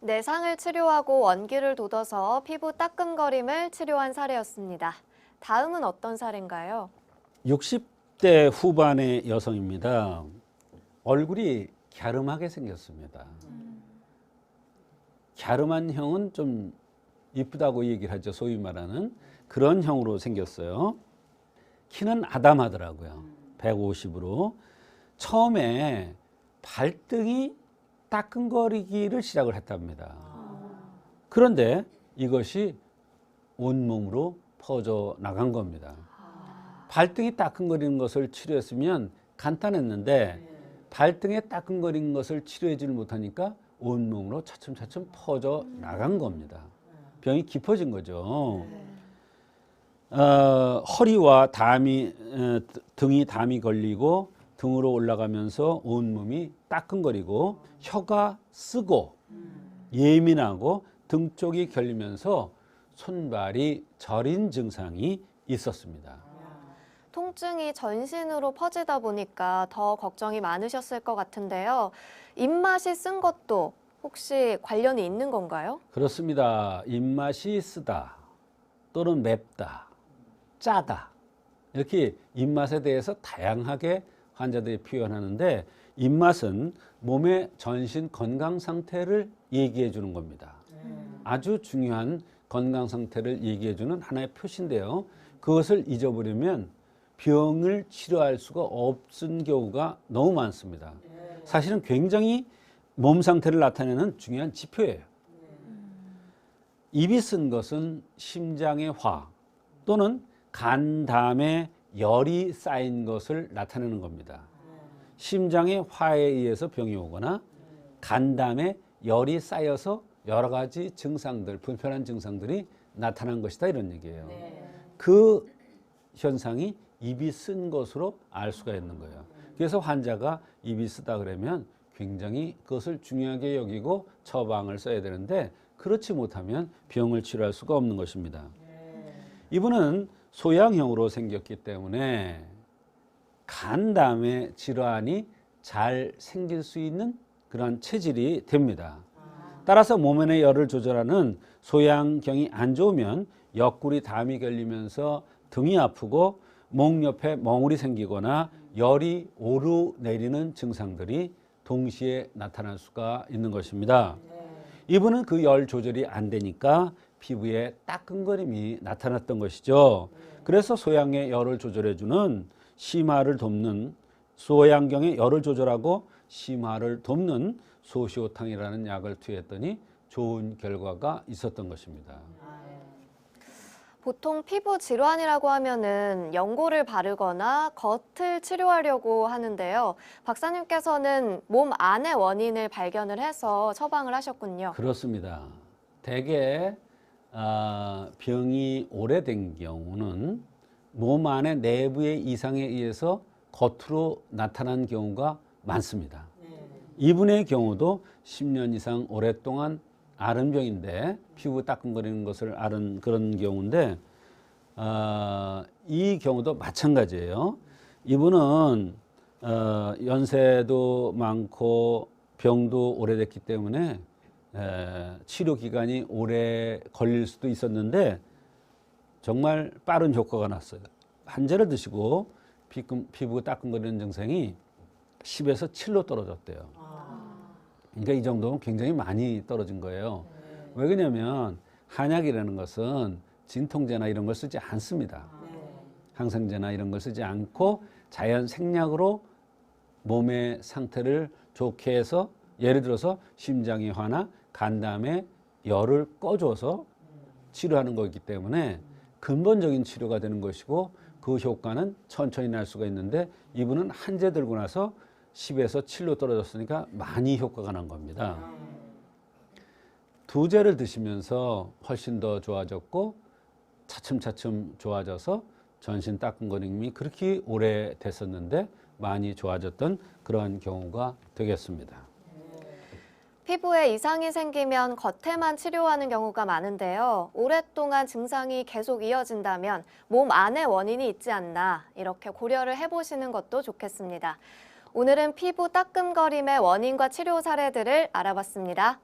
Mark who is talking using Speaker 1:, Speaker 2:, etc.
Speaker 1: 내상을 치료하고 원기를 돋워서 피부 따끔거림을 치료한 사례였습니다. 다음은 어떤 사례인가요?
Speaker 2: 60대 후반의 여성입니다. 얼굴이 갸름하게 생겼습니다. 갸름한 형은 좀 이쁘다고 얘기를 하죠. 소위 말하는 그런 형으로 생겼어요. 키는 아담하더라고요. 150으로. 처음에 발등이 따끔거리기를 시작을 했답니다. 그런데 이것이 온몸으로 퍼져 나간 겁니다. 발등이 따끔거리는 것을 치료했으면 간단했는데 발등에 따끔거리는 것을 치료해주지 못하니까 온몸으로 차츰차츰 퍼져 나간 겁니다. 병이 깊어진 거죠. 허리와 등이 담이 걸리고 등으로 올라가면서 온몸이 따끔거리고 혀가 쓰고 예민하고 등 쪽이 결리면서 손발이 저린 증상이 있었습니다.
Speaker 1: 통증이 전신으로 퍼지다 보니까 더 걱정이 많으셨을 것 같은데요. 입맛이 쓴 것도 혹시 관련이 있는 건가요?
Speaker 2: 그렇습니다. 입맛이 쓰다 또는 맵다, 짜다 이렇게 입맛에 대해서 다양하게 환자들이 표현하는데 입맛은 몸의 전신 건강 상태를 얘기해 주는 겁니다. 아주 중요한 건강 상태를 얘기해 주는 하나의 표시인데요. 그것을 잊어버리면 병을 치료할 수가 없은 경우가 너무 많습니다. 사실은 굉장히 몸 상태를 나타내는 중요한 지표예요. 입이 쓴 것은 심장의 화 또는 간담에 열이 쌓인 것을 나타내는 겁니다. 심장의 화에 의해서 병이 오거나 간담에 열이 쌓여서 여러 가지 증상들, 불편한 증상들이 나타난 것이다 이런 얘기예요. 그 현상이 입이 쓴 것으로 알 수가 있는 거예요. 그래서 환자가 입이 쓰다 그러면 굉장히 그것을 중요하게 여기고 처방을 써야 되는데 그렇지 못하면 병을 치료할 수가 없는 것입니다. 이분은 소양형으로 생겼기 때문에 간담의 질환이 잘 생길 수 있는 그런 체질이 됩니다. 따라서 몸의 열을 조절하는 소양경이 안 좋으면 옆구리 담이 결리면서 등이 아프고 목 옆에 멍울이 생기거나 열이 오르내리는 증상들이 동시에 나타날 수가 있는 것입니다. 이분은 그 열 조절이 안 되니까 피부에 따끔거림이 나타났던 것이죠. 그래서 소양의 열을 조절해주는 심화를 돕는 소양경의 열을 조절하고 심화를 돕는 소시오탕이라는 약을 투여했더니 좋은 결과가 있었던 것입니다.
Speaker 1: 보통 피부 질환이라고 하면은 연고를 바르거나 겉을 치료하려고 하는데요. 박사님께서는 몸 안의 원인을 발견을 해서 처방을 하셨군요.
Speaker 2: 그렇습니다. 대개 병이 오래된 경우는 몸 안의 내부의 이상에 의해서 겉으로 나타난 경우가 많습니다. 이분의 경우도 10년 이상 오랫동안 앓은 병인데 피부 따끔거리는 것을 앓은 그런 경우인데 이 경우도 마찬가지예요. 이분은 연세도 많고 병도 오래됐기 때문에 치료 기간이 오래 걸릴 수도 있었는데 정말 빠른 효과가 났어요. 한제를 드시고 피부 따끔거리는 증상이 10에서 7로 떨어졌대요. 그러니까 이 정도면 굉장히 많이 떨어진 거예요. 왜 그러냐면 한약이라는 것은 진통제나 이런 걸 쓰지 않습니다. 항생제나 이런 걸 쓰지 않고 자연 생약으로 몸의 상태를 좋게 해서 예를 들어서 심장의 화나 간담의 열을 꺼줘서 치료하는 거기 때문에 근본적인 치료가 되는 것이고 그 효과는 천천히 날 수가 있는데 이분은 한제 들고 나서 10에서 7로 떨어졌으니까 많이 효과가 난 겁니다. 2제를 드시면서 훨씬 더 좋아졌고 차츰차츰 좋아져서 전신 따끔거림이 그렇게 오래 됐었는데 많이 좋아졌던 그러한 경우가 되겠습니다.
Speaker 1: 피부에 이상이 생기면 겉에만 치료하는 경우가 많은데요. 오랫동안 증상이 계속 이어진다면 몸 안에 원인이 있지 않나 이렇게 고려를 해보시는 것도 좋겠습니다. 오늘은 피부 따끔거림의 원인과 치료 사례들을 알아봤습니다.